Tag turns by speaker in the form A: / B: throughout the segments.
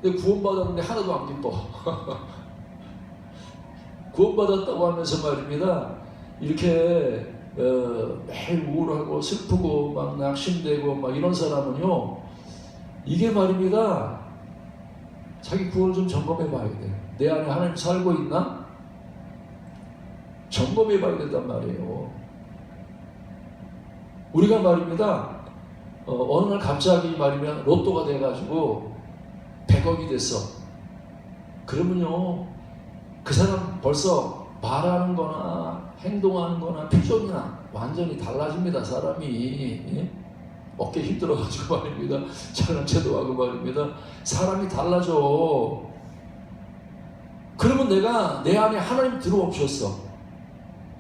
A: 근데 구원받았는데 하나도 안 기뻐. 구원받았다고 하면서 말입니다. 이렇게 매일 우울하고 슬프고 막 낙심되고 막 이런 사람은요, 이게 말입니다. 자기 구원을 좀 점검해 봐야 돼요. 내 안에 하나님 살고 있나? 점검해 봐야 된단 말이에요. 우리가 말입니다. 어느 날 갑자기 말이면 로또가 돼가지고 100억이 됐어. 그러면요, 그 사람 벌써 말하는 거나 행동하는 거나 표정이나 완전히 달라집니다. 사람이. 예? 어깨 힘들어가지고 말입니다. 잘난 체도 하고 말입니다. 사람이 달라져. 그러면 내 안에 하나님 들어오셨어.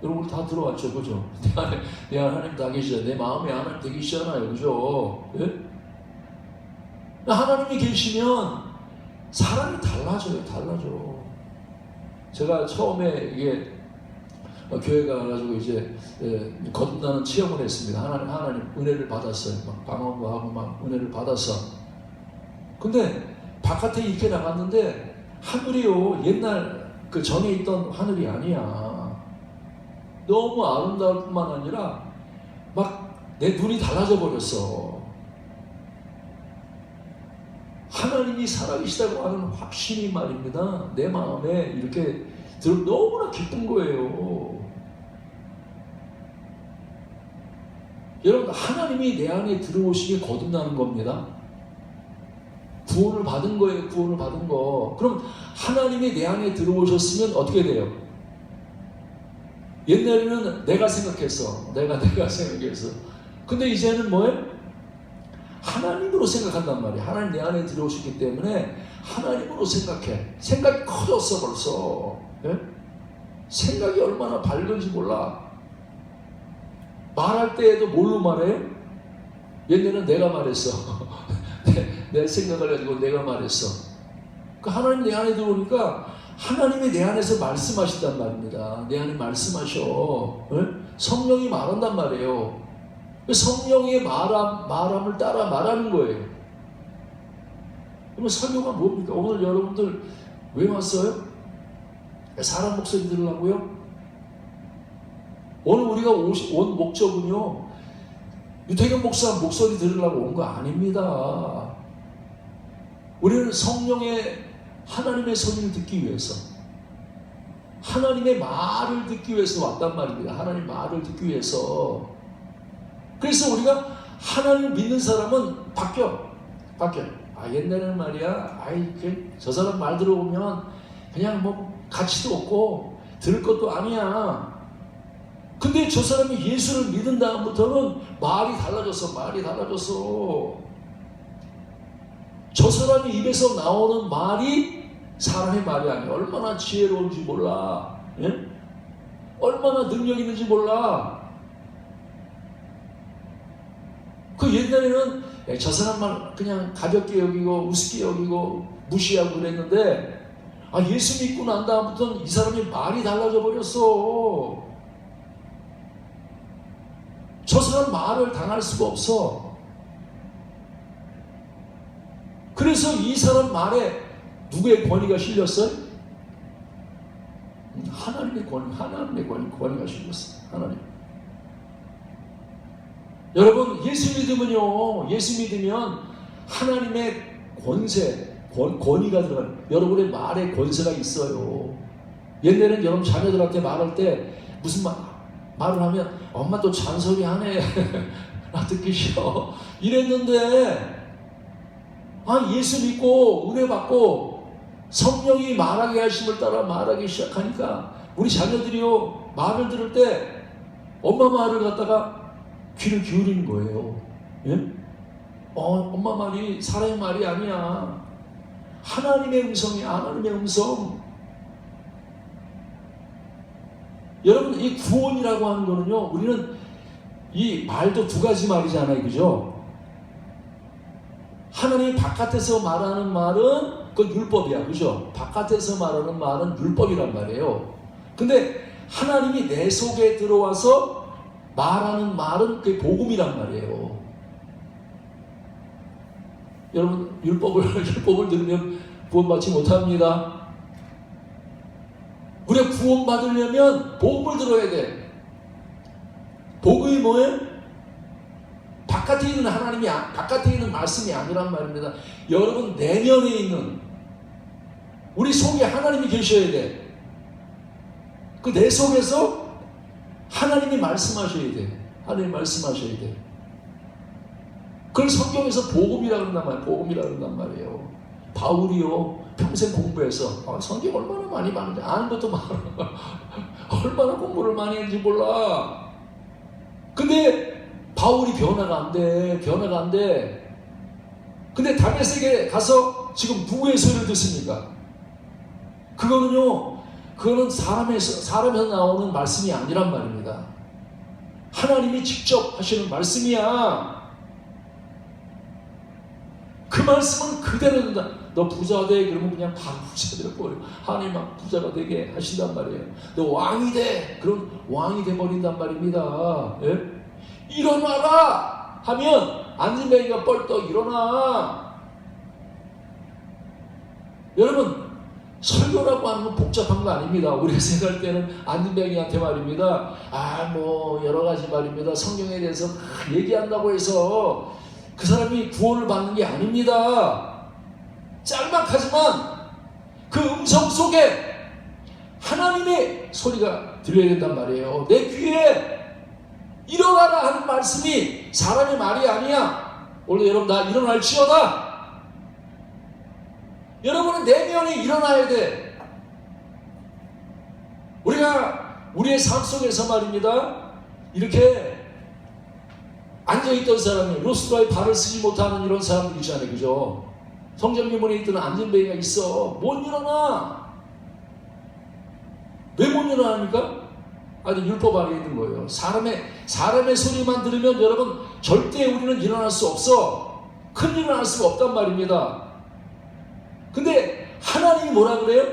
A: 여러분 우리 다 들어왔죠, 그죠? 내 안에 하나님 다 계시잖아요. 내 마음에 하나님 다 계시잖아요, 그죠? 예? 하나님이 계시면 사람이 달라져요, 달라져. 제가 처음에 이게 교회 가가지고 이제 거듭나는 체험을 했습니다. 하나님 은혜를 받았어요. 막 방언도 하고 막 은혜를 받았어. 근데 바깥에 이렇게 나갔는데 하늘이요, 옛날 그 전에 있던 하늘이 아니야. 너무 아름다울 뿐만 아니라 막 내 눈이 달라져 버렸어. 하나님이 살아계시다고 하는 확신이 말입니다. 내 마음에 이렇게 너무나 기쁜 거예요. 여러분, 하나님이 내 안에 들어오시게 거듭나는 겁니다. 구원을 받은 거예요, 구원을 받은 거. 그럼 하나님이 내 안에 들어오셨으면 어떻게 돼요? 옛날에는 내가 생각했어. 내가 생각했어. 근데 이제는 뭐예요? 하나님으로 생각한단 말이야. 하나님 내 안에 들어오셨기 때문에 하나님으로 생각해. 생각이 커졌어 벌써. 예? 생각이 얼마나 밝은지 몰라. 말할 때에도 뭘로 말해? 옛날에는 내가 말했어. 내 생각을 가지고 내가 말했어. 그 하나님 내 안에 들어오니까 하나님이 내 안에서 말씀하신단 말입니다. 내 안에 말씀하셔. 예? 성령이 말한단 말이에요. 성령의 말함을 따라 말하는 거예요. 그러면 설교가 뭡니까? 오늘 여러분들 왜 왔어요? 사람 목소리 들으려고요? 오늘 우리가 온 목적은요, 유태경 목사 목소리 들으려고 온 거 아닙니다. 우리는 성령의 하나님의 소리를 듣기 위해서, 하나님의 말을 듣기 위해서 왔단 말입니다. 하나님의 말을 듣기 위해서. 그래서 우리가 하나님을 믿는 사람은 바뀌어. 아, 옛날에는 말이야, 저 사람 말 들어보면 그냥 뭐 가치도 없고 들을 것도 아니야. 근데 저 사람이 예수를 믿은 다음부터는 말이 달라졌어. 저 사람이 입에서 나오는 말이 사람의 말이 아니야. 얼마나 지혜로운지 몰라. 예? 얼마나 능력 있는지 몰라. 그 옛날에는 저 사람만 그냥 가볍게 여기고 우습게 여기고 무시하고 그랬는데, 예수 믿고 난 다음부터는 이 사람이 말이 달라져 버렸어. 저 사람 말을 당할 수가 없어. 그래서 이 사람 말에 누구의 권위가 실렸어요? 하나님의 권위가 실렸어. 하나님. 여러분, 예수 믿으면 하나님의 권위가 들어가요. 여러분의 말에 권세가 있어요. 옛날에는 여러분 자녀들한테 말할 때 무슨 말을 하면 엄마 또 잔소리 하네. 나 듣기 싫어. 이랬는데, 예수 믿고 은혜 받고 성령이 말하게 하심을 따라 말하기 시작하니까 우리 자녀들이요, 말을 들을 때 엄마 말을 갖다가 귀를 기울이는 거예요. 예? 엄마 말이 사람의 말이 아니야. 하나님의 음성이야. 하나님의 음성. 여러분, 이 구원이라고 하는 거는요, 우리는 이 말도 두 가지 말이잖아요, 그죠? 하나님이 바깥에서 말하는 말은 그건 율법이야, 그죠? 바깥에서 말하는 말은 율법이란 말이에요. 근데 하나님이 내 속에 들어와서 말하는 말은 그게 복음이란 말이에요. 여러분, 율법을 들으면 구원받지 못합니다. 우리가 구원받으려면 복음을 들어야 돼. 복음이 뭐예요? 바깥에 있는 하나님이, 바깥에 있는 말씀이 아니란 말입니다. 여러분 내면에 있는, 우리 속에 하나님이 계셔야 돼. 그 내 속에서 하나님이 말씀하셔야 돼. 하나님이 말씀하셔야 돼. 그걸 성경에서 복음이라 그런단 말이에요. 복음이라 그런단 말이에요. 바울이요, 평생 공부해서 성경 얼마나 많이 봤는데 아는 것도 많아. 얼마나 공부를 많이 했는지 몰라. 근데 바울이 변화가 안 돼. 변화가 안 돼. 근데 다메섹에 가서 지금 누구의 소리를 듣습니까? 그거는 사람에서 나오는 말씀이 아니란 말입니다. 하나님이 직접 하시는 말씀이야. 그 말씀은 그대로 된다. 너 부자 돼. 그러면 그냥 바로 부자 되어버려. 하나님 막 부자가 되게 하신단 말이에요. 너 왕이 돼. 그럼 왕이 돼버린단 말입니다. 예? 일어나라 하면 안진뱅이가 뻘떡 일어나. 여러분, 설교라고 하는 건 복잡한 거 아닙니다. 우리가 생각할 때는 안진뱅이한테 말입니다. 뭐 여러 가지 말입니다. 성경에 대해서 얘기한다고 해서 그 사람이 구원을 받는 게 아닙니다. 짤막하지만 그 음성 속에 하나님의 소리가 들려야 된단 말이에요. 내 귀에 일어나라 하는 말씀이 사람의 말이 아니야. 오늘 여러분 나 일어날지어다. 여러분은 내면이 일어나야 돼. 우리가 우리의 삶 속에서 말입니다. 이렇게 앉아있던 사람이 루스라의 발을 쓰지 못하는 이런 사람들 있잖아요. 그죠? 성전미문에 있던 안진뱅이가 있어. 못 일어나. 왜 못 일어납니까? 아니 율법 안에 있는 거예요. 사람의 소리만 들으면 여러분 절대 우리는 일어날 수 없어. 큰 일을 할 수가 없단 말입니다. 근데 하나님이 뭐라 그래요?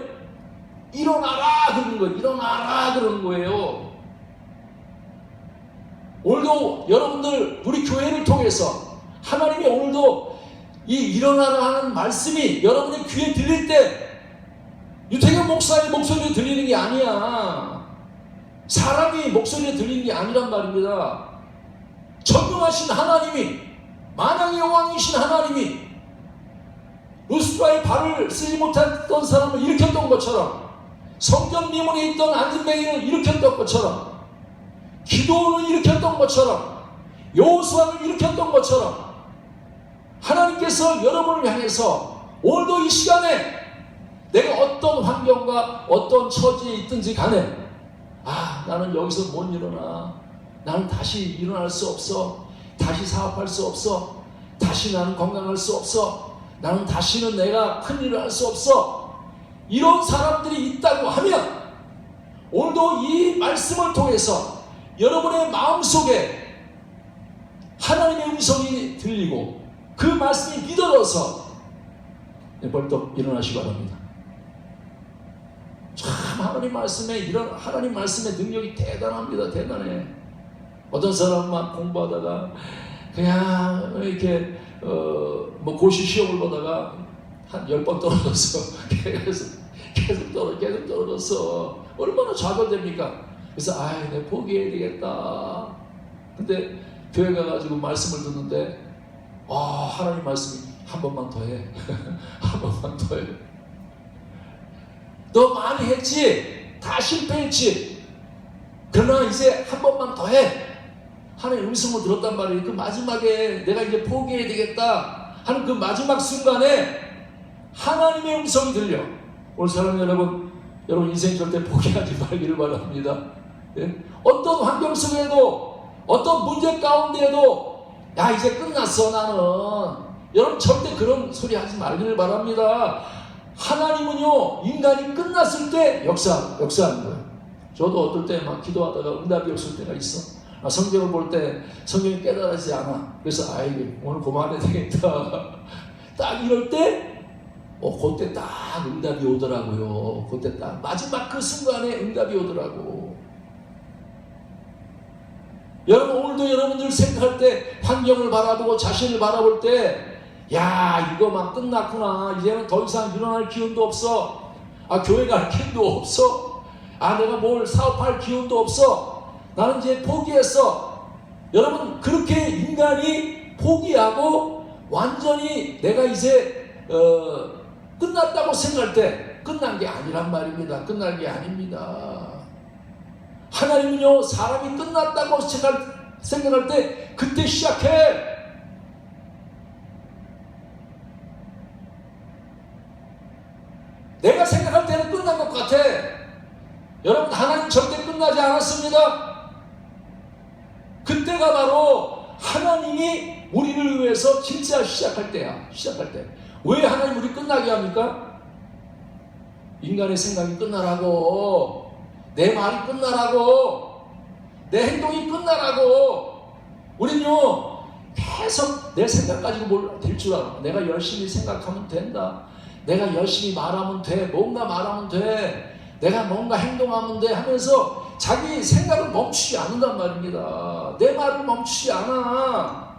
A: 일어나라 그러는 거예요. 일어나라 그러는 거예요. 오늘도 여러분들 우리 교회를 통해서 하나님이 오늘도 이 일어나라 하는 말씀이 여러분의 귀에 들릴 때 유태경 목사의 목소리로 들리는 게 아니야. 사람이 목소리로 들리는 게 아니란 말입니다. 전능하신 하나님이, 만왕의 왕이신 하나님이 루스라의 발을 쓰지 못했던 사람을 일으켰던 것처럼, 성전 미문에 있던 안진뱅이를 일으켰던 것처럼, 기도를 일으켰던 것처럼, 여호수아를 일으켰던 것처럼 하나님께서 여러분을 향해서 오늘도 이 시간에 내가 어떤 환경과 어떤 처지에 있든지 간에 나는 여기서 못 일어나. 나는 다시 일어날 수 없어. 다시 사업할 수 없어. 다시 나는 건강할 수 없어. 나는 다시는 내가 큰일을 할 수 없어. 이런 사람들이 있다고 하면 오늘도 이 말씀을 통해서 여러분의 마음속에 하나님의 음성이 들리고 그 말씀이 믿어져서 벌떡 일어나시기 바랍니다. 참 하나님 말씀의 능력이 대단합니다. 대단해. 어떤 사람만 공부하다가 그냥 이렇게 고시 시험을 보다가 한 10번 떨어졌어. 계속 떨어졌어. 얼마나 좌절됩니까? 그래서 내가 포기해야 되겠다. 근데 교회 가가지고 말씀을 듣는데 하나님 말씀이 한 번만 더 해. 한 번만 더 해. 너 많이 했지? 다 실패했지? 그러나 이제 한 번만 더 해. 하나님의 음성을 들었단 말이에요. 그 마지막에 내가 이제 포기해야 되겠다 하는 그 마지막 순간에 하나님의 음성이 들려. 오늘 사랑하는 여러분 인생 절대 포기하지 말기를 바랍니다. 예? 어떤 환경 속에도 어떤 문제 가운데에도 이제 끝났어 나는. 여러분 절대 그런 소리 하지 말기를 바랍니다. 하나님은요 인간이 끝났을 때 역사하는 거예요. 저도 어떨 때 막 기도하다가 응답이 없을 때가 있어. 성경을 볼 때 성경이 깨달아지지 않아. 그래서 오늘 그만해야 되겠다. 딱 이럴 때 그때 딱 응답이 오더라고요. 그때 딱 마지막 그 순간에 응답이 오더라고. 여러분 오늘도 여러분들 생각할 때 환경을 바라보고 자신을 바라볼 때 야, 이거만 끝났구나. 이제는 더 이상 일어날 기운도 없어. 교회 갈 기운도 없어. 내가 뭘 사업할 기운도 없어. 나는 이제 포기했어. 여러분, 그렇게 인간이 포기하고 완전히 내가 이제 끝났다고 생각할 때 끝난 게 아니란 말입니다. 끝난 게 아닙니다. 하나님은요, 사람이 끝났다고 생각할 때 그때 시작해. 내가 생각할 때는 끝난 것 같아. 여러분, 하나님 절대 끝나지 않았습니다. 그때가 바로 하나님이 우리를 위해서 진짜 시작할 때야. 시작할 때. 왜 하나님 우리 끝나게 합니까? 인간의 생각이 끝나라고, 내 말이 끝나라고, 내 행동이 끝나라고. 우리는요, 계속 내 생각 가지고 될 줄 알아. 내가 열심히 생각하면 된다. 내가 열심히 말하면 돼. 뭔가 말하면 돼. 내가 뭔가 행동하면 돼 하면서 자기 생각을 멈추지 않는단 말입니다. 내 말을 멈추지 않아.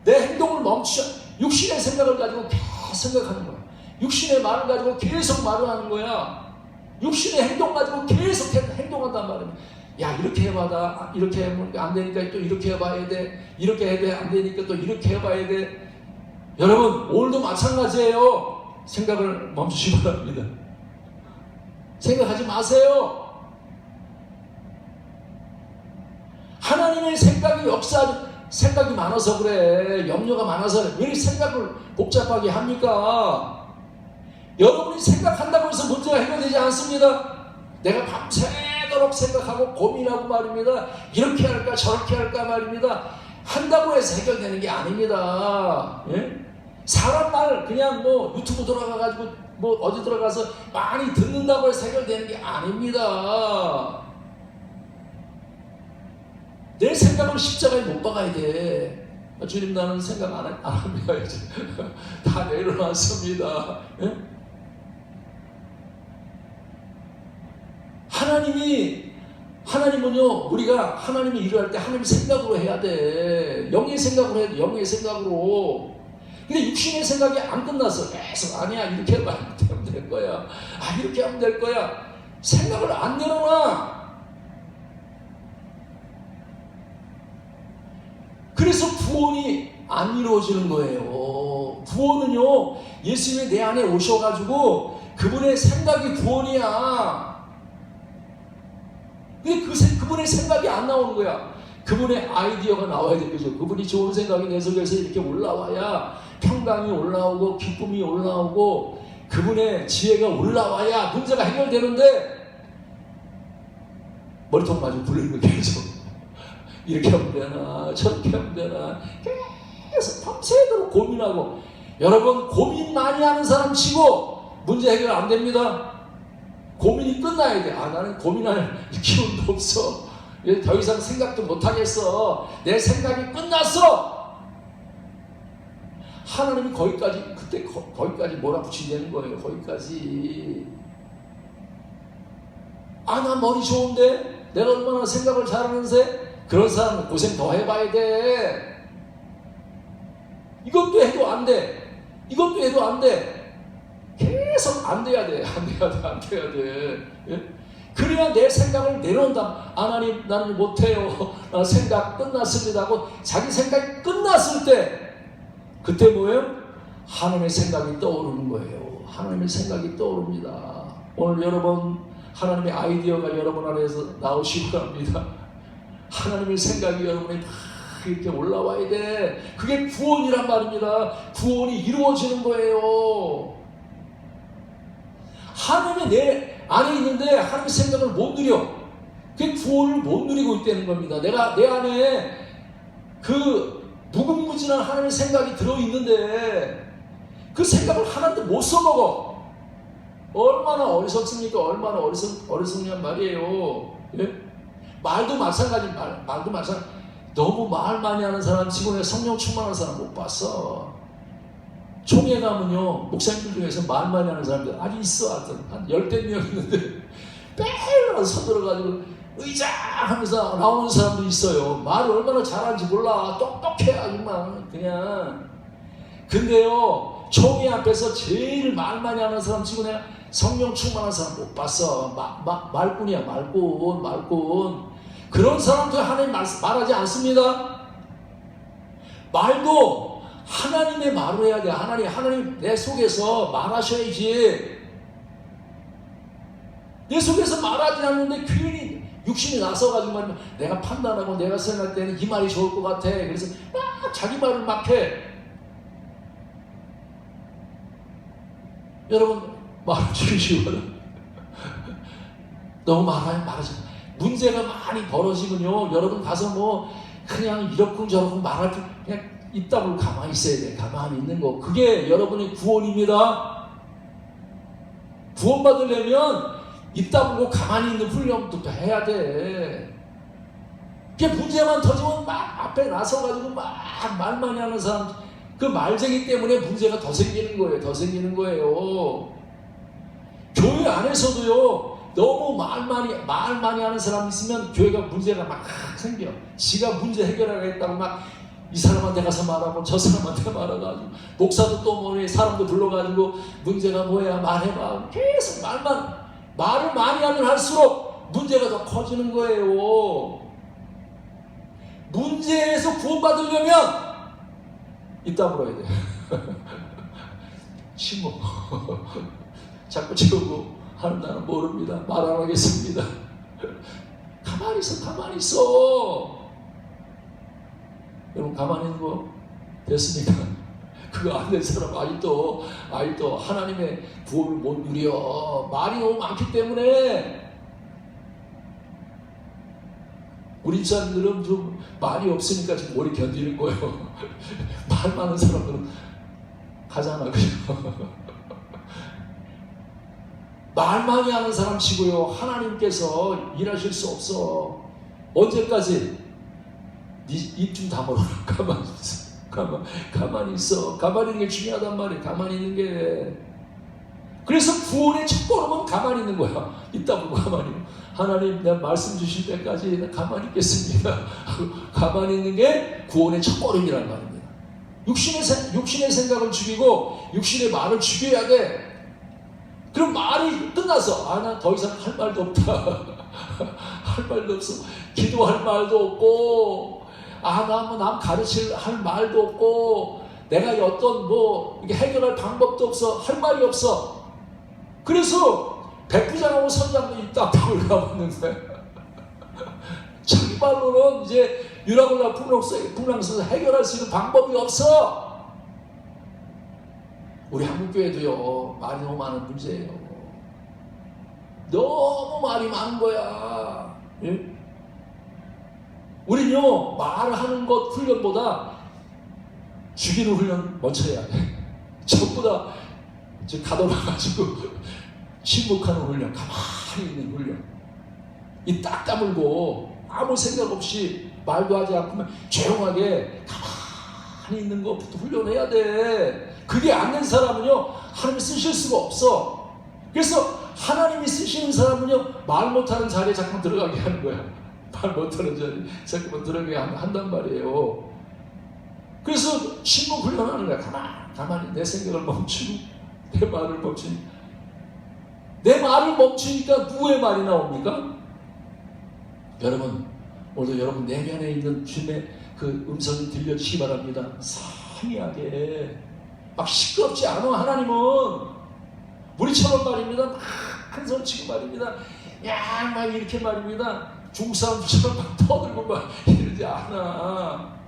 A: 내 행동을 멈추지 않아. 육신의 생각을 가지고 계속 생각하는 거야. 육신의 말을 가지고 계속 말을 하는 거야. 육신의 행동 가지고 계속 행동한단 말입니다. 야, 이렇게 해봐다. 이렇게 하면 안 되니까 또 이렇게 해봐야 돼. 이렇게 해도 안 되니까 또 이렇게 해봐야 돼. 여러분, 오늘도 마찬가지예요. 생각을 멈추시기 바랍니다. 생각하지 마세요. 하나님의 생각이 많아서 그래. 염려가 많아서 그래. 왜 생각을 복잡하게 합니까? 여러분이 생각한다고 해서 문제가 해결되지 않습니다. 내가 밤새도록 생각하고 고민하고 말입니다. 이렇게 할까 저렇게 할까 말입니다. 한다고 해서 해결되는 게 아닙니다. 예? 사람 말 그냥 유튜브 들어가가지고 어디 들어가서 많이 듣는다고 해서 해결되는 게 아닙니다. 내 생각을 십자가에 못 박아야 돼. 주님, 나는 생각 안 합니다. 다 내려놨습니다. 예? 하나님은요, 우리가 하나님의 일을 할 때 하나님 생각으로 해야 돼. 영의 생각으로 해야 돼. 영의 생각으로. 근데 육신의 생각이 안 끝났어. 계속 아니야, 이렇게 하면 될 거야. 이렇게 하면 될 거야. 생각을 안 내려놔. 그래서 구원이 안 이루어지는 거예요. 구원은요, 예수님이 내 안에 오셔가지고 그분의 생각이 구원이야. 근데 그분의 생각이 안 나오는 거야. 그분의 아이디어가 나와야 되겠죠. 그분이 좋은 생각이 내 속에서 이렇게 올라와야 평강이 올라오고 기쁨이 올라오고 그분의 지혜가 올라와야 문제가 해결되는데 머리통 마저 굴리는 거 계속 이렇게 하면 되나 저렇게 하면 되나 계속 밤새도록 고민하고. 여러분, 고민 많이 하는 사람 치고 문제 해결 안 됩니다. 고민이 끝나야 돼. 나는 고민할 기운도 없어. 더 이상 생각도 못 하겠어. 내 생각이 끝났어. 하나님이 거기까지 몰아붙이는 거예요. 거기까지. 나 머리 좋은데? 내가 얼마나 생각을 잘하는데? 그런 사람은 고생 더 해봐야 돼. 이것도 해도 안 돼. 이것도 해도 안 돼. 계속 안 돼야 돼. 안 돼야 돼. 예? 그래야 내 생각을 내려온다. 하나님, 나는 못해요. 생각 끝났습니다 하고 자기 생각이 끝났을 때 그때 뭐예요? 하나님의 생각이 떠오르는 거예요. 하나님의 생각이 떠오릅니다. 오늘 여러분, 하나님의 아이디어가 여러분 안에서 나오시기 바랍니다. 하나님의 생각이 여러분이 다 이렇게 올라와야 돼. 그게 구원이란 말입니다. 구원이 이루어지는 거예요. 하나님이 내 안에 있는데 하나님의 생각을 못 누려. 그게 구원을 못 누리고 있다는 겁니다. 내가 내 안에 그 무궁무진한 하나님의 생각이 들어있는데 그 생각을 하나님도 못 써먹어. 얼마나 어리석습니까? 얼마나 어리석냔 말이에요. 예? 말도 마찬가지. 말도 마찬가지. 너무 말 많이 하는 사람 치고 내가 성령 충만한 사람 못 봤어. 총회 가면요, 목사님들 중에서 말 많이 하는 사람들 아직 있어. 하여튼 한 10대 명 있는데 매일 서들어가지고 의자 하면서 나오는 사람도 있어요. 말을 얼마나 잘하는지 몰라. 똑똑해. 아주만 그냥. 근데요, 총회 앞에서 제일 말 많이 하는 사람 치고 내가 성령 충만한 사람 못 봤어. 말꾼이야, 말꾼. 그런 사람들 하나님 말하지 않습니다. 말도 하나님의 말을 해야 돼. 하나님 내 속에서 말하셔야지. 내 속에서 말하지 않는데 괜히 육신이 나서가지고 말이면 내가 판단하고 내가 생각할 때는 이 말이 좋을 것 같아. 그래서 막 자기 말을 막 해. 여러분 말을 줄이시기 바랍니다. 너무 말하지. 문제가 많이 벌어지면요, 여러분 가서 뭐 그냥 이렇쿵저렇쿵 말할 때 그냥 입 다물고 가만히 있어야 돼. 가만히 있는 거. 그게 여러분의 구원입니다. 구원받으려면 입 다물고 가만히 있는 훈련부터 해야 돼. 그게 문제만 터지면 막 앞에 나서가지고 막 말 많이 하는 사람, 그 말쟁이 때문에 문제가 더 생기는 거예요. 교회 안에서도요, 너무 말 많이 하는 사람 있으면 교회가 문제가 막 생겨. 지가 문제 해결하겠다고 막 이 사람한테 가서 말하고 저 사람한테 말해가지고, 목사도 또 뭐니 사람도 불러가지고 문제가 뭐야 말해봐. 계속 말을 많이 하면 할수록 문제가 더 커지는 거예요. 문제에서 구원받으려면 입 다물어야 돼. 침묵. 자꾸 채우고 하는 나는 모릅니다. 말 안 하겠습니다. 가만히 있어. 여러분 가만히 있는 거 됐습니까? 그거 안 된 사람 아직도 하나님의 구원을 못 누려. 말이 너무 많기 때문에. 우리 사람들은 좀 말이 없으니까 지금 오래 견디는 거예요. 말 많은 사람들은 가잖아, 그죠? 말 많이 하는 사람 치고요, 하나님께서 일하실 수 없어. 언제까지? 네 입 좀 다물어라. 가만히 있어. 가만히 있는 게 중요하단 말이야. 가만히 있는 게. 그래서 구원의 첫 걸음은 가만히 있는 거야. 입 다물고 가만히. 하나님, 내가 말씀 주실 때까지 가만히 있겠습니다. 가만히 있는 게 구원의 첫 걸음이란 말입니다. 육신의 생각을 죽이고 육신의 말을 죽여야 돼. 그럼 말이 끝나서 나 더 이상 할 말도 없다. 할 말도 없어. 기도할 말도 없고, 남 가르칠 할 말도 없고, 내가 어떤 이게 해결할 방법도 없어. 할 말이 없어. 그래서 백부장하고 선장도 입 다물고 가봤는 거야. 자기 말로는 이제 유라굴라 풍랑에서 해결할 수 있는 방법이 없어. 우리 한국교회도요, 말이 너무 많은 문제예요. 너무 말이 많은 거야. 예? 우리는요, 말하는 것 훈련보다 죽이는 훈련 먼저 해야 돼. 전부 다 가둬놔가지고 침묵하는 훈련, 가만히 있는 훈련. 이 딱 다물고 아무 생각 없이 말도 하지 않고 조용하게 가만히 있는 것부터 훈련해야 돼. 그게 안 된 사람은요, 하나님이 쓰실 수가 없어. 그래서 하나님이 쓰시는 사람은요, 말 못하는 자리에 자꾸만 들어가게 하는 거야. 말 못하는 자리에 자꾸만 들어가게 한단 말이에요. 그래서 침묵 훈련하는 거야. 가만히 내 생각을 멈추고 내 말을 멈추니. 내 말을 멈추니까 누구의 말이 나옵니까? 여러분, 오늘도 여러분 내면에 있는 주님의 그 음성이 들려주시기 바랍니다. 상이하게. 막 시끄럽지 않아. 하나님은 우리처럼 말입니다. 막 큰 소리 치고 말입니다. 막 이렇게 말입니다. 중국 사람들처럼 막 떠들고 막 이러지 않아.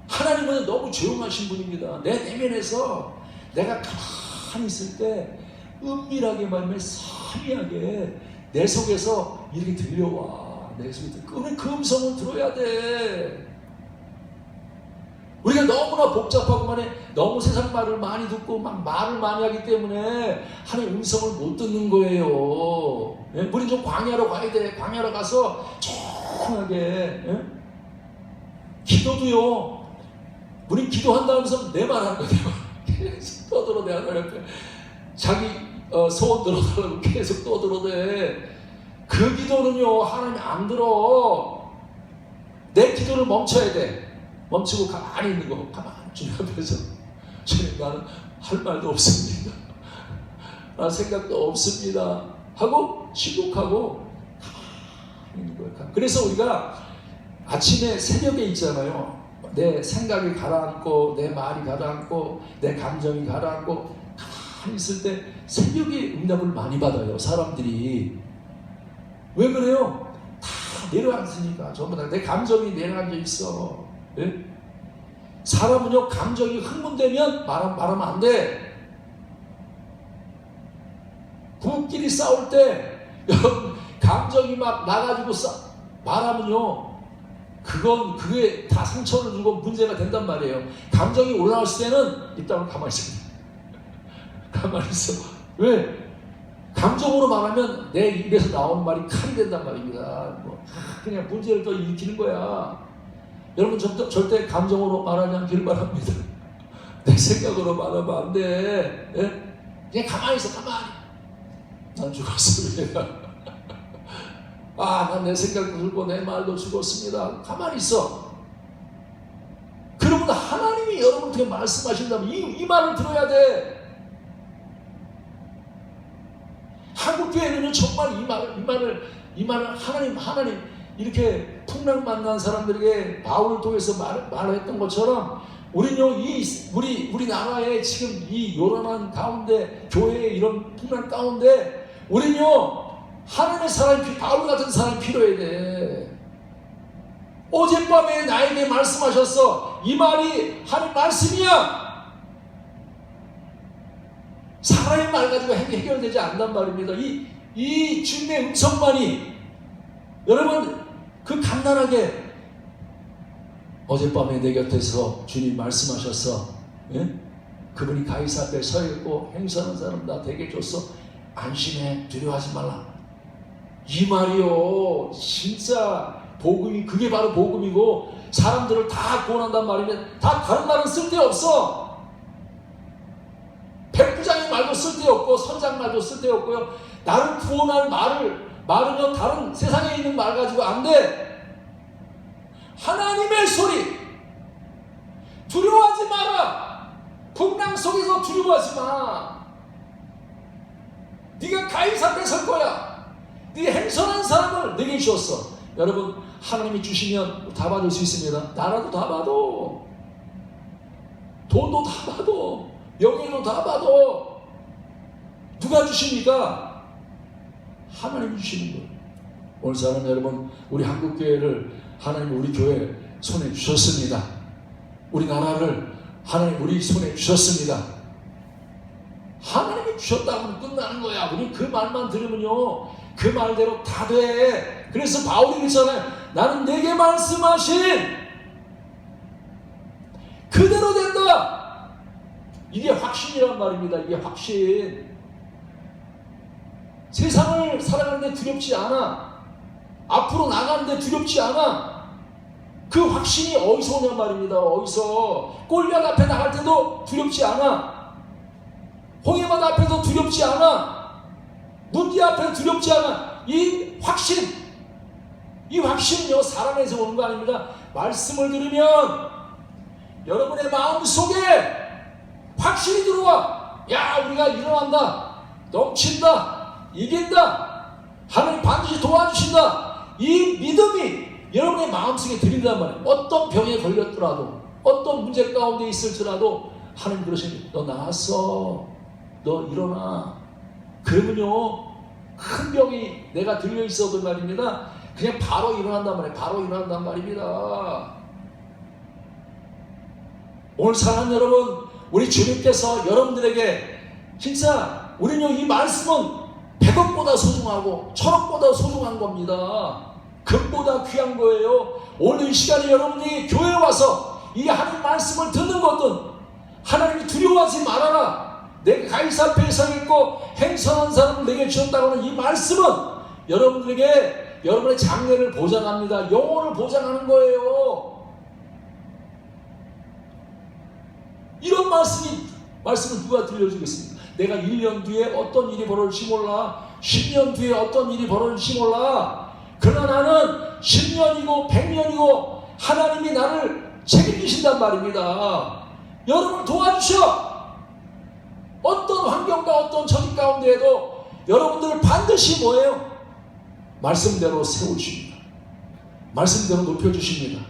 A: 하나님은 너무 조용하신 분입니다. 내 내면에서 내가 가만히 있을 때 은밀하게 말하면 상이하게 내 속에서 이렇게 들려와. 내 속에 그 음성을 들어야 돼. 우리가 너무나 복잡하고 너무 세상 말을 많이 듣고 막 말을 많이 하기 때문에 하나님의 음성을 못 듣는 거예요. 예? 우리는 좀 광야로 가야 돼. 광야로 가서 조용하게. 예? 기도도요. 우리 기도한다면서 내 말 하는 거야. 계속 떠들어 내 하나님 앞에. 자기 소원 들어달라고 계속 떠들어대. 그 기도는요, 하나님이 안 들어. 내 기도를 멈춰야 돼. 멈추고 가만히 있는 거. 가만히. 주님 앞에서 주님 나는 할 말도 없습니다. 나 생각도 없습니다. 하고 시국하고 있는 거예요. 그래서 우리가 아침에 새벽에 있잖아요. 내 생각이 가라앉고 내 말이 가라앉고 내 감정이 가라앉고 가만히 있을 때 새벽에 응답을 많이 받아요. 사람들이. 왜 그래요? 다 내려앉으니까. 전부 다 내 감정이 내려앉아 있어. 예? 사람은요 감정이 흥분되면 말하면 안 돼. 부부끼리 싸울 때 여러분 감정이 막 나가지고 말하면요 그게 다 상처를 주고 문제가 된단 말이에요. 감정이 올라왔을 때는 일단은 가만히 있습니다. 가만히 있어. 왜? 감정으로 말하면 내 입에서 나오는 말이 칼이 된단 말입니다. 그냥 문제를 더 일으키는 거야. 여러분 절대 감정으로 말하지 않기를 바랍니다. 내 생각으로 말하면 안 돼. 예? 그냥 가만히 있어. 가만히. 난 죽었습니다. 난 내 생각도 들고 내 말도 죽었습니다. 가만히 있어. 그러면 하나님이 여러분한테 말씀하신다면 이 말을 들어야 돼. 한국교회는 정말 이 말을 하나님 이렇게 풍랑 만난 사람들에게 바울을 통해서 말했던 것처럼 우리는요 우리 나라에 지금 이 요란한 가운데 교회의 이런 풍랑 가운데 우리는요 하나님의 사람이 바울 같은 사람이 필요해야 돼. 어젯밤에 나에게 말씀하셨어. 이 말이 하나님 말씀이야. 사람의 말 가지고 해결되지 않는단 말입니다. 이 주님의 음성만이 여러분 그 간단하게 어젯밤에 내 곁에서 주님 말씀하셨어. 예? 그분이 가이사 앞에 서 있고 행사하는 사람 다 되게 줬어. 안심해. 두려워하지 말라. 이 말이요 진짜 복음이 그게 바로 복음이고 사람들을 다 구원한단 말이면 다 다른 말은 쓸데없어. 백부장의 말도 쓸데없고 선장 말도 쓸데없고요. 나를 구원할 말은요 다른 세상에 있는 말 가지고 안 돼. 하나님의 소리. 두려워하지 마라. 풍랑 속에서 두려워하지 마. 네가 가이사 앞에 설 거야. 네 행선한 사람을 내게 주었어. 여러분 하나님이 주시면 다 받을 수 있습니다. 나라도 다 받아. 돈도 다 받아. 명예도 다 받아. 누가 주십니까? 하나님이 주시는 거예요. 오늘 사람 여러분 우리 한국교회를 하나님 우리 교회 손에 주셨습니다. 우리나라를 하나님 우리 손에 주셨습니다. 하나님이 주셨다면 끝나는 거야. 우리 그 말만 들으면요 그 말대로 다 돼. 그래서 바울이 그랬잖아요. 나는 내게 말씀하신 그대로 된다. 이게 확신이란 말입니다. 이게 확신. 세상을 살아가는데 두렵지 않아. 앞으로 나가는데 두렵지 않아. 그 확신이 어디서 오냔 말입니다. 어디서. 골리앗 앞에 나갈 때도 두렵지 않아. 홍해바다 앞에도 두렵지 않아. 문제 앞에 두렵지 않아. 이 확신은요 사람에서 오는 거 아닙니다. 말씀을 들으면 여러분의 마음속에 확신이 들어와. 야 우리가 일어난다. 넘친다. 이긴다. 하나님 반드시 도와주신다. 이 믿음이 여러분의 마음속에 들린단 말이에요. 어떤 병에 걸렸더라도 어떤 문제 가운데 있을지라도 하나님 그러시니 너 나았어. 너 일어나. 그러면요 큰 병이 내가 들려있어도 말입니다. 그냥 바로 일어난단 말이에요. 바로 일어난단 말입니다. 오늘 사랑하는 여러분 우리 주님께서 여러분들에게 진짜 우리는요 이 말씀은 100억보다 소중하고 1000억보다 소중한 겁니다. 금보다 귀한 거예요. 오늘 이 시간에 여러분이 교회에 와서 이 하나님 말씀을 듣는 것은 하나님이 두려워하지 말아라. 내가 가이사 앞에 서 있고 행선한 사람을 내게 주었다고 하는 이 말씀은 여러분들에게 여러분의 장래를 보장합니다. 영혼을 보장하는 거예요. 이런 말씀을 누가 들려주겠습니까? 내가 1년 뒤에 어떤 일이 벌어질지 몰라. 10년 뒤에 어떤 일이 벌어질지 몰라. 그러나 나는 10년이고 100년이고 하나님이 나를 책임지신단 말입니다. 여러분을 도와주셔. 어떤 환경과 어떤 처지 가운데에도 여러분들을 반드시 뭐예요? 말씀대로 세우십니다. 말씀대로 높여주십니다.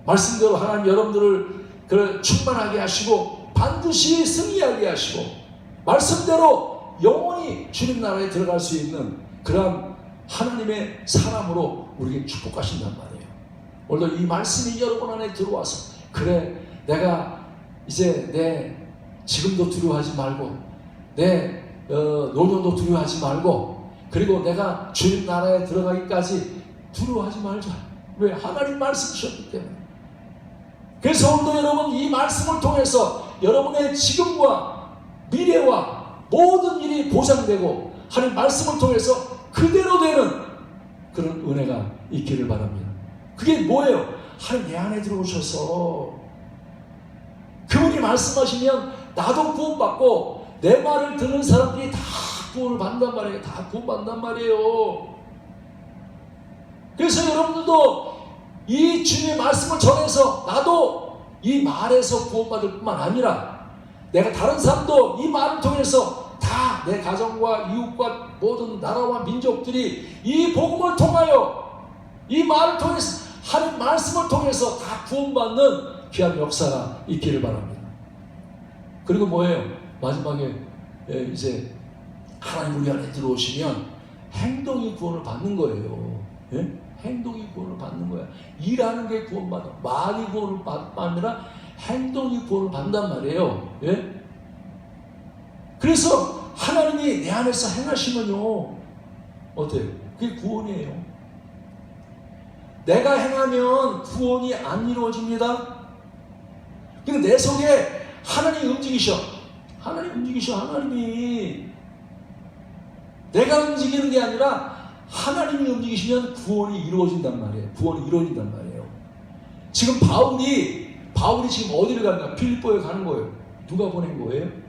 A: 말씀대로 하나님 여러분들을 충만하게 하시고 반드시 승리하게 하시고 말씀대로 영원히 주님 나라에 들어갈 수 있는 그러한 하나님의 사람으로 우리에게 축복하신단 말이에요. 오늘도 이 말씀이 여러분 안에 들어와서 그래 내가 이제 지금도 두려워하지 말고 내 노년도 두려워하지 말고 그리고 내가 주님 나라에 들어가기까지 두려워하지 말자. 왜? 하나님 말씀 주셨기 때문에. 그래서 오늘도 여러분 이 말씀을 통해서 여러분의 지금과 미래와 모든 일이 보장되고 하나님 말씀을 통해서 그대로 되는 그런 은혜가 있기를 바랍니다. 그게 뭐예요? 하나님 내 안에 들어오셔서 그분이 말씀하시면 나도 구원받고 내 말을 듣는 사람들이 다 구원을 받는단 말이에요. 다 구원받는단 말이에요. 그래서 여러분들도 이 주님의 말씀을 전해서 나도 이 말에서 구원받을 뿐만 아니라 내가 다른 사람도 이 말을 통해서 다 내 가정과 이웃과 모든 나라와 민족들이 이 복음을 통하여 이 말을 통해서 하나님 말씀을 통해서 다 구원받는 귀한 역사가 있기를 바랍니다. 그리고 뭐예요? 마지막에 이제 하나님 우리 안에 들어오시면 행동이 구원을 받는 거예요. 예? 행동이 구원을 받는 거야. 일하는 게 구원받아. 말이 구원을 받는 아니라 행동이 구원을 받는단 말이에요. 예? 그래서 하나님이 내 안에서 행하시면요 어때요? 그게 구원이에요. 내가 행하면 구원이 안 이루어집니다. 근데 내 속에 하나님이 움직이셔. 하나님이 내가 움직이는 게 아니라 하나님이 움직이시면 구원이 이루어진단 말이에요. 구원이 이루어진단 말이에요. 지금 바울이 지금 어디를 갔나? 빌립보에 가는 거예요. 누가 보낸 거예요?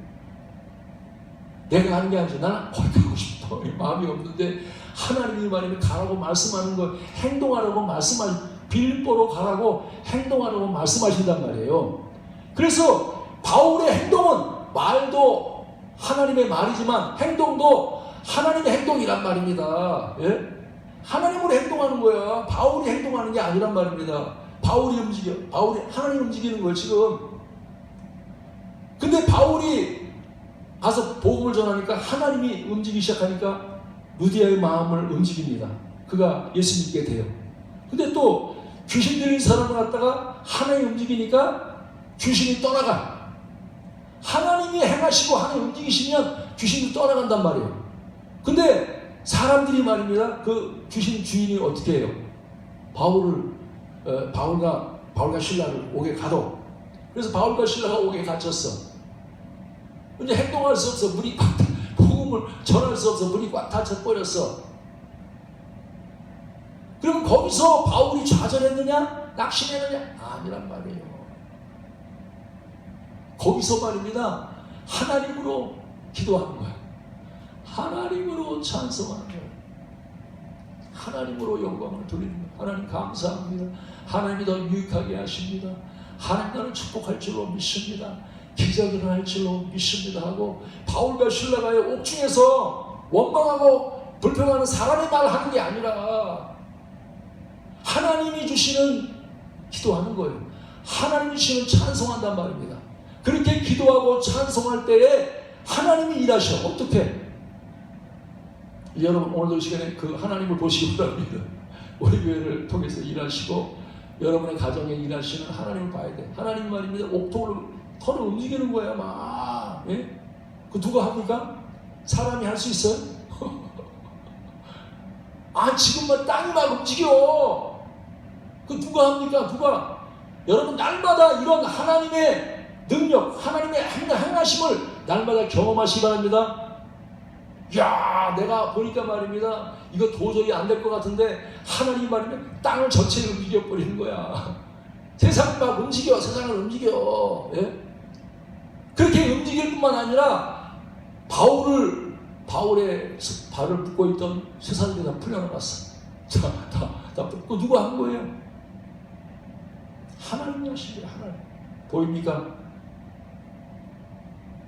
A: 내가 하는 게 아니죠. 나는 거기 가고 싶어. 마음이 없는데 하나님이 말이면 가라고 말씀하는 거, 행동하라고 빌립보로 가라고 행동하라고 말씀하신단 말이에요. 그래서 바울의 행동은 말도 하나님의 말이지만 행동도 하나님의 행동이란 말입니다. 예? 하나님으로 행동하는 거야. 바울이 행동하는 게 아니란 말입니다. 바울이 하나님 움직이는 거예요 지금. 근데 바울이 가서 복음을 전하니까 하나님이 움직이기 시작하니까 루디아의 마음을 움직입니다. 그가 예수 믿게 돼요. 근데 또 귀신 들린 사람을 갖다가 하나님이 움직이니까 귀신이 떠나가. 하나님이 행하시고 하나님 움직이시면 귀신이 떠나간단 말이에요. 근데 사람들이 말입니다. 그 귀신 주인이 어떻게 해요? 바울과 신라를 옥에 가둬. 그래서 바울과 신라가 옥에 갇혔어. 이제 행동할 수 없어. 문이 꽉 복음을 전할 수 없어. 문이 꽉 닫혀버렸어. 그럼 거기서 바울이 좌절했느냐? 낙심했느냐? 아니란 말이에요. 거기서 말입니다. 하나님으로 기도하는 거야. 하나님으로 찬송하는 거야. 하나님으로 영광을 돌리는 거야. 하나님 감사합니다. 하나님이 더 유익하게 하십니다. 하나님 나를 축복할 줄로 믿습니다. 기적을 일어날 줄로 믿습니다 하고 바울과 신라가 옥중에서 원망하고 불평하는 사람의 말을 하는 게 아니라 하나님이 주시는 기도하는 거예요. 하나님이 주시는 찬송한단 말입니다. 그렇게 기도하고 찬송할 때에 하나님이 일하셔. 어떻게? 여러분 오늘도 이 시간에 그 하나님을 보시기 바랍니다. 우리 교회를 통해서 일하시고 여러분의 가정에 일하시는 하나님을 봐야 돼. 하나님 말입니다. 털을 움직이는 거야 막. 예? 그 누가 합니까? 사람이 할 수 있어요? 지금만 땅이 막 움직여. 그 누가 합니까? 누가? 여러분 날마다 이런 하나님의 능력, 하나님의 행하심을 날마다 경험하시기 바랍니다. 야, 내가 보니까 말입니다. 이거 도저히 안 될 것 같은데 하나님 말이면 땅을 전체를 움직여버리는 거야. 세상을 막 움직여. 세상을 움직여. 예? 그렇게 움직일 뿐만 아니라 바울의 발을 묶고 있던 쇠사슬이 다 풀려나갔어. 다 묶고 누가 한 거예요? 하나님이 하신 거예요. 하나님. 보입니까?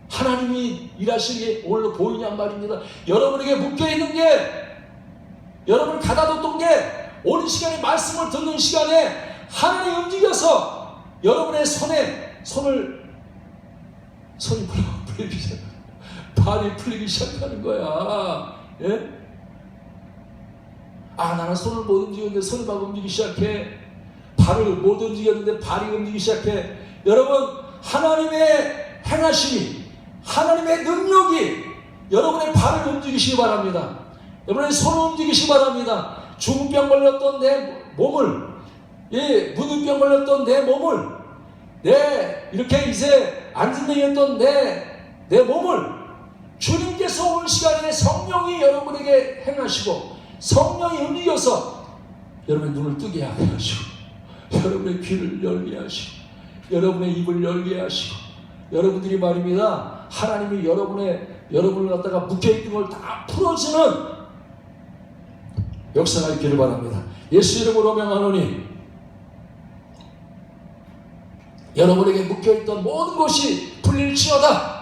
A: 하나님이 일하시는 게 오늘로 보이냔 말입니다. 여러분에게 묶여있는 게, 여러분을 가다뒀던 게 오는 시간에 말씀을 듣는 시간에 하나님이 움직여서 여러분의 손이 풀리기 시작, 발이 풀리기 시작하는 거야. 예? 아, 나는 손을 못 움직였는데 손이 막 움직이기 시작해. 발을 못 움직였는데 발이 움직이기 시작해. 여러분, 하나님의 행하심이, 하나님의 능력이 여러분의 발을 움직이시기 바랍니다. 여러분의 손을 움직이시기 바랍니다. 중풍병 걸렸던 내 몸을, 무능병 걸렸던 내 몸을, 이렇게 이제 안진뱅이였던 내 몸을 주님께서 오는 시간에 성령이 여러분에게 행하시고 성령이 움직여서 여러분의 눈을 뜨게 하게 하시고 여러분의 귀를 열게 하시고 여러분의 입을 열게 하시고 여러분들이 말입니다. 하나님이 여러분을 갖다가 묶여있는 걸 다 풀어주는 역사가 있기를 바랍니다. 예수 이름으로 명하노니 여러분에게 묶여있던 모든 것이 풀릴지어다.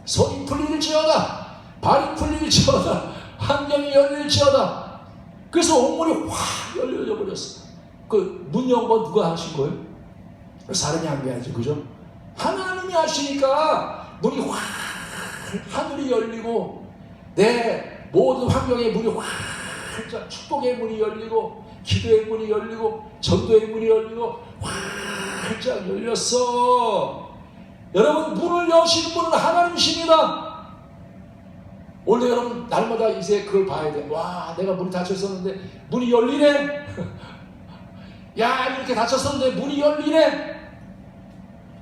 A: 손이 풀릴지어다. 발이 풀릴지어다. 환경이 열릴지어다. 그래서 온문이 확 열려져 버렸어. 그 문 연 건 누가 하신 거예요? 사람이 한 게 아니죠, 그죠? 하나님이 하시니까 문이 확, 하늘이 열리고 내 모든 환경의 문이 확, 축복의 문이 열리고 기도의 문이 열리고 전도의 문이 열리고 활짝 열렸어. 여러분, 문을 여시는 분은 하나님이십니다. 오늘 여러분 날마다 이제 그걸 봐야 돼. 와, 내가 문이 닫혔었는데 문이 열리네. 야, 이렇게 닫혔었는데 문이 열리네.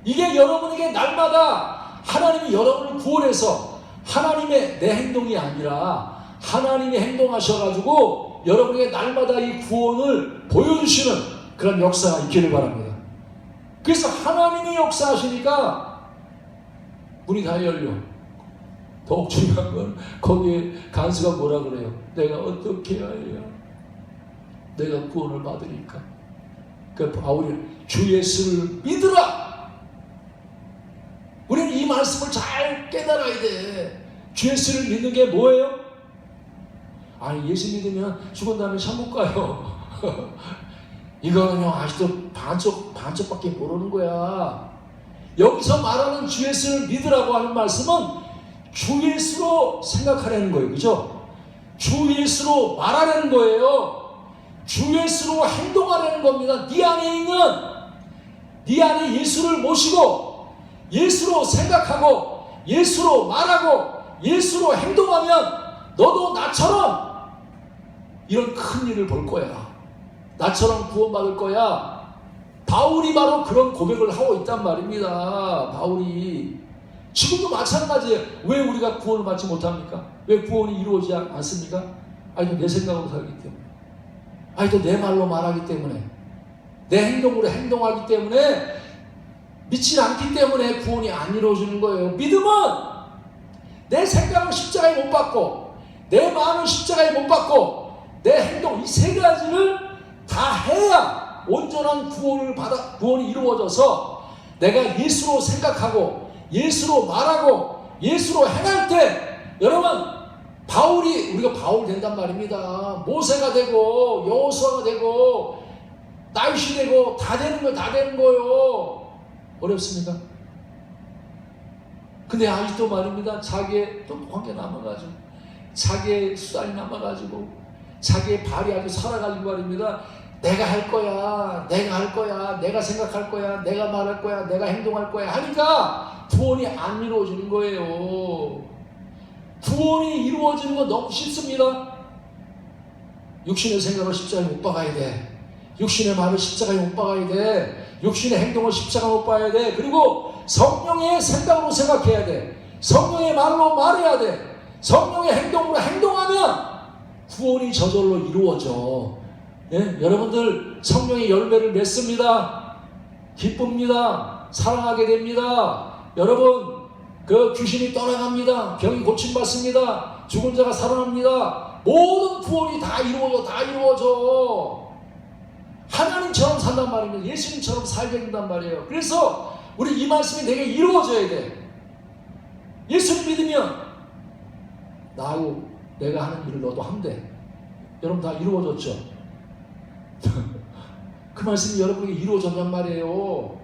A: 이게 여러분에게 날마다 하나님이 여러분을 구원해서 하나님의 내 행동이 아니라 하나님이 행동하셔가지고 여러분에게 날마다 이 구원을 보여주시는 그런 역사가 있기를 바랍니다. 그래서 하나님이 역사하시니까 문이 다 열려. 더욱 중요한 건 거기에 간수가 뭐라 그래요? 내가 어떻게 해야 내가 구원을 받으니까. 그 바울이 주 예수를 믿으라. 우리는 이 말씀을 잘 깨달아야 돼. 주 예수를 믿는 게 뭐예요? 아니, 예수 믿으면 죽은 다음에 천국 가요. 이거는요, 아직도 반쪽밖에 모르는 거야. 여기서 말하는 주 예수를 믿으라고 하는 말씀은 주 예수로 생각하라는 거예요. 그죠? 주 예수로 말하라는 거예요. 주 예수로 행동하라는 겁니다. 네 안에 예수를 모시고 예수로 생각하고 예수로 말하고 예수로 행동하면 너도 나처럼 이런 큰 일을 볼 거야. 나처럼 구원받을 거야. 바울이 바로 그런 고백을 하고 있단 말입니다. 바울이 지금도 마찬가지예요. 왜 우리가 구원을 받지 못합니까? 왜 구원이 이루어지지 않습니까? 아니, 내 생각으로 살기 때문에, 아니, 또 내 말로 말하기 때문에, 내 행동으로 행동하기 때문에, 믿지 않기 때문에 구원이 안 이루어지는 거예요. 믿음은 내 생각을 십자가에 못 박고 내 마음을 십자가에 못 박고 내 행동, 이 세 가지를 다 해야 온전한 구원이 이루어져서 내가 예수로 생각하고 예수로 말하고 예수로 행할 때, 여러분, 우리가 바울 된단 말입니다. 모세가 되고 여호수아가 되고 다윗이 되고 다 되는 거예요. 어렵습니까? 근데 아직도 말입니다. 자기의 또 관계 남아가지고 자기의 수단이 남아가지고 자기의 발이 아주 살아가지고 말입니다. 내가 할 거야, 내가 생각할 거야, 내가 말할 거야, 내가 행동할 거야 하니까 구원이 안 이루어지는 거예요. 구원이 이루어지는 건 너무 쉽습니다. 육신의 생각을 십자가에 못 박아야 돼. 육신의 말을 십자가에 못 박아야 돼. 육신의 행동을 십자가에 못 박아야 돼. 그리고 성령의 생각으로 생각해야 돼. 성령의 말로 말해야 돼. 성령의 행동으로 행동하면 구원이 저절로 이루어져. 예? 여러분들 성령의 열매를 맺습니다. 기쁩니다. 사랑하게 됩니다. 여러분, 그 귀신이 떠나갑니다. 병이 고침받습니다. 죽은 자가 살아납니다. 모든 구원이 다 이루어져. 하나님처럼 산단 말입니다. 예수님처럼 살게 된단 말이에요. 그래서 우리 이 말씀이 내게 이루어져야 돼. 예수를 믿으면 나하고 내가 하는 일을 너도 한대. 여러분 다 이루어졌죠? 그 말씀이 여러분에게 이루어졌단 말이에요.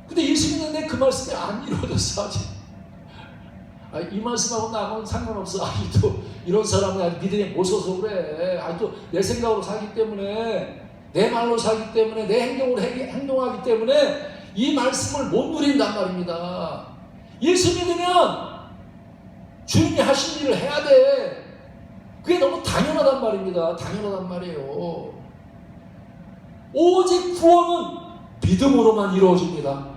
A: 근데 예수 믿는데 그 말씀이 안 이루어졌어 아직. 이 말씀하고 나하고는 상관없어. 아직도 이런 사람은 아직 믿음에 못 서서 그래. 아직도 내 생각으로 살기 때문에, 내 말로 살기 때문에, 내 행동으로 행동하기 때문에 이 말씀을 못 누린단 말입니다. 예수 믿으면 주님이 하신 일을 해야 돼. 그게 너무 당연하단 말입니다. 당연하단 말이에요. 오직 구원은 믿음으로만 이루어집니다.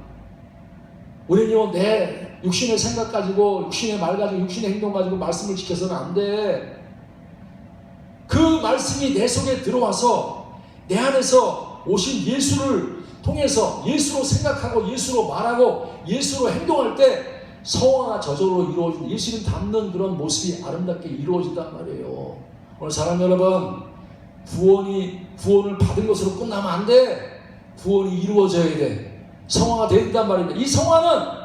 A: 우리는요, 내 육신의 생각 가지고, 육신의 말 가지고, 육신의 행동 가지고 말씀을 지켜서는 안 돼. 그 말씀이 내 속에 들어와서 내 안에서 오신 예수를 통해서 예수로 생각하고 예수로 말하고 예수로 행동할 때 성화가 저절로 이루어진, 예수님 닮는 그런 모습이 아름답게 이루어진단 말이에요. 오늘 사람 여러분, 구원을 받은 것으로 끝나면 안 돼. 구원이 이루어져야 돼. 성화가 된단 말입니다. 이 성화는